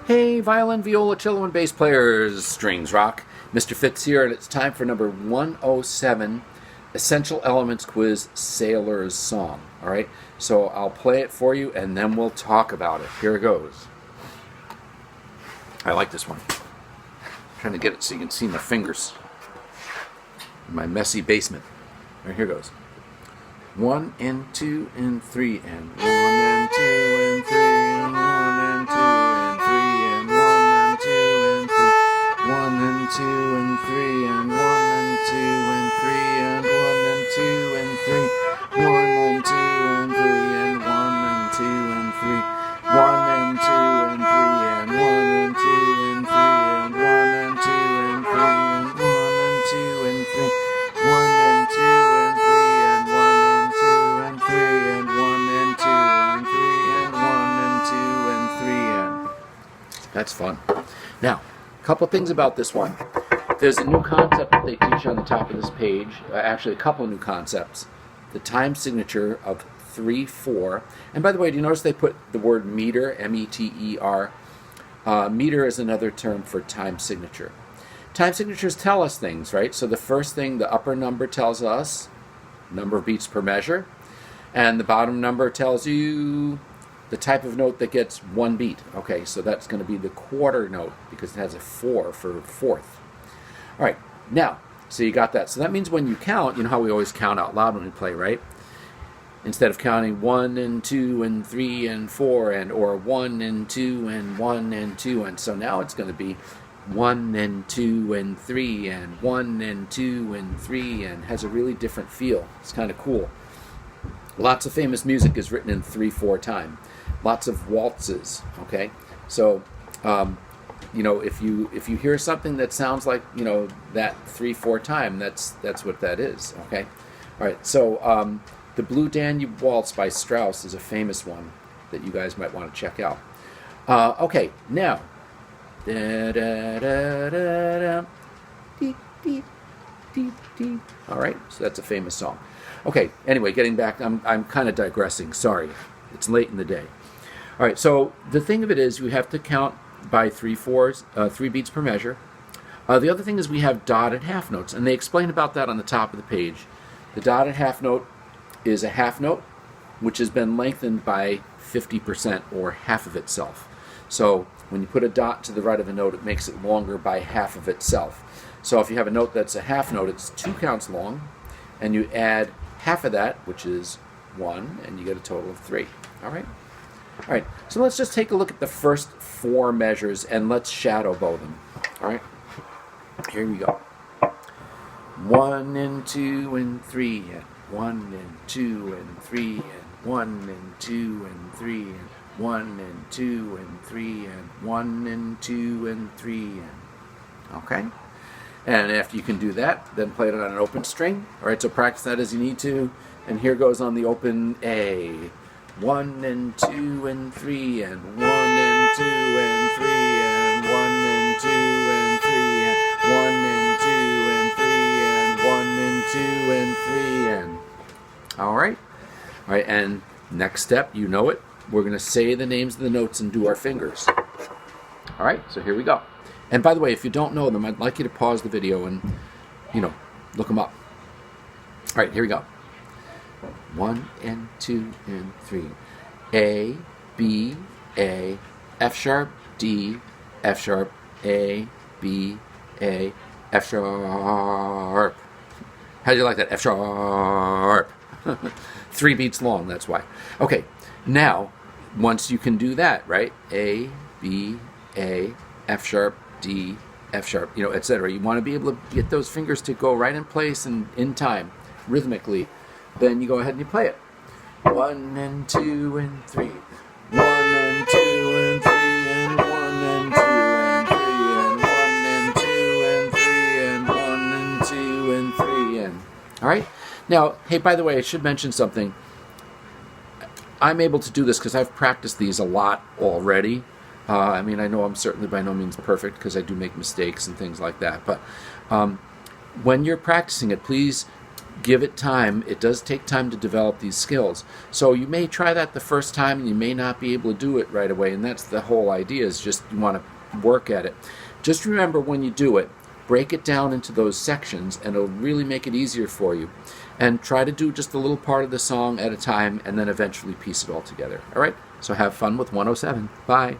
Hey, violin, viola, cello, and bass players, strings rock. Mr. Fitz here, and it's time for number 107, Essential Elements Quiz Sailor's Song. All right, so I'll play it for you, and then we'll talk about it. Here it goes. I like this one. I'm trying to get it so you can see my fingers in my messy basement. All right, here goes. 1 and 2 and 3 and 1 and 2 and 3 and 1 and 2 and 3 and 1 and 2 and 3 1 and 2 and 3 and 1 and 2 and 3 and 1 and 2 and 3 1 and 2 and 3 and 1 and 2 and 3 1 and 2 and 3 and 1 and 2 and 3 and 1 and 2 and 3 and 1 and 2 and 3 1 and 2 and 3 and 1 and 2 and 3 and 1 and 2 and 3 and 1 and 2 and 3 and that's fun. Now, a couple things about this one. There's a new concept that they teach on the top of this page. Actually, a couple new concepts. The time signature of 3/4. And by the way, do you notice they put the word meter, M-E-T-E-R? Meter is another term for time signature. Time signatures tell us things, right? So the first thing, the upper number tells us number of beats per measure, and the bottom number tells you the type of note that gets one beat. Okay, so that's going to be the quarter note because it has a 4 for fourth. All right, now, so you got that. So that means when you count, you know how we always count out loud when we play, right? Instead of counting 1 and 2 and 3 and 4 and or 1 and 2 and 1 and 2 and so now it's going to be 1 and 2 and 3 and 1 and 2 and 3 and has a really different feel. It's kind of cool. Lots of famous music is written in 3/4 time. Lots of waltzes. Okay, so you know, if you hear something that sounds like, you know, that 3/4 time, that's what that is. Okay, all right. So the Blue Danube Waltz by Strauss is a famous one that you guys might want to check out. Okay, now. Da, da, da, da, da. Dee, dee, dee, dee. All right, so that's a famous song. Okay, anyway, getting back, I'm kind of digressing. Sorry, it's late in the day. All right, so the thing of it is we have to count by 3/4, 3 beats per measure. The other thing is we have dotted half notes, and they explain about that on the top of the page. The dotted half note is a half note which has been lengthened by 50% or half of itself. So when you put a dot to the right of a note, it makes it longer by half of itself. So if you have a note that's a half note, it's 2 counts long, and you add half of that, which is 1, and you get a total of 3. All right? All right, so let's just take a look at the first 4 measures, and let's shadow bow them. All right? Here we go. 1 and 2 and 3, and 1 and 2 and 3, and 1 and 2 and 3, and 1 and 2 and 3 and 1 and 2 and 3 and okay. And after you can do that, then play it on an open string. All right, so practice that as you need to. And here goes on the open A. 1 and 2 and 3 and 1 and 2 and 3 and 1 and 2 and 3 and 1 and 2 and 3 and 1 and 2 and 3 and all right. All right, and next step, you know it. We're going to say the names of the notes and do our fingers. All right, so here we go. And by the way, if you don't know them, I'd like you to pause the video and, you know, look them up. All right, here we go. 1 and 2 and 3. A, B, A, F sharp, D, F sharp, A, B, A, F sharp. How do you like that? F sharp. 3 beats long, that's why. Okay, now, once you can do that, right? A, B, A, F sharp, D, F sharp, you know, etc. You want to be able to get those fingers to go right in place and in time, rhythmically. Then you go ahead and you play it. 1 and 2 and 3. 1 and 2 and 3 and 1 and 2 and 3 and 1 and 2 and 3 and 1 and 2 and 3 and all right. Now, hey, by the way, I should mention something. I'm able to do this because I've practiced these a lot already. I mean, I know I'm certainly by no means perfect because I do make mistakes and things like that. But when you're practicing it, please give it time. It does take time to develop these skills. So you may try that the first time and you may not be able to do it right away, and that's the whole idea, is just you want to work at it. Just remember, when you do it, break it down into those sections and it'll really make it easier for you. And try to do just a little part of the song at a time and then eventually piece it all together. All right? So have fun with 107. Bye.